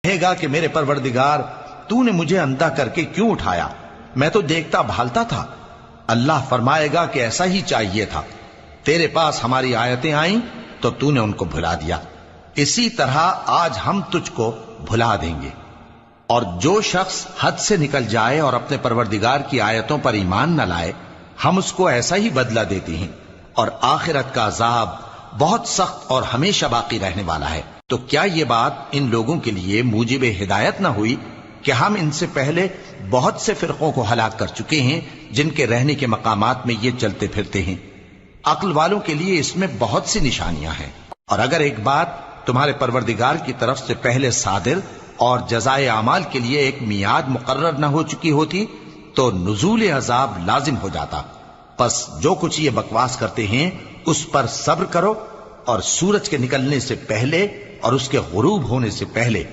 کہے گا کہ میرے پروردگار تو نے مجھے اندھا کر کے کیوں اٹھایا، میں تو دیکھتا بھالتا تھا۔ اللہ فرمائے گا کہ ایسا ہی چاہیے تھا، تیرے پاس ہماری آیتیں آئیں تو تو نے ان کو بھلا دیا، اسی طرح آج ہم تجھ کو بھلا دیں گے۔ اور جو شخص حد سے نکل جائے اور اپنے پروردگار کی آیتوں پر ایمان نہ لائے، ہم اس کو ایسا ہی بدلہ دیتے ہیں، اور آخرت کا عذاب بہت سخت اور ہمیشہ باقی رہنے والا ہے۔ تو کیا یہ بات ان لوگوں کے لیے موجب ہدایت نہ ہوئی کہ ہم ان سے پہلے بہت سے فرقوں کو ہلاک کر چکے ہیں جن کے رہنے کے مقامات میں یہ چلتے پھرتے ہیں۔ عقل والوں کے لیے اس میں بہت سی نشانیاں ہیں۔ اور اگر ایک بات تمہارے پروردگار کی طرف سے پہلے صادر اور جزائے اعمال کے لیے ایک میعاد مقرر نہ ہو چکی ہوتی تو نزول عذاب لازم ہو جاتا۔ پس جو کچھ یہ بکواس کرتے ہیں اس پر صبر کرو، اور سورج کے نکلنے سے پہلے اور اس کے غروب ہونے سے پہلے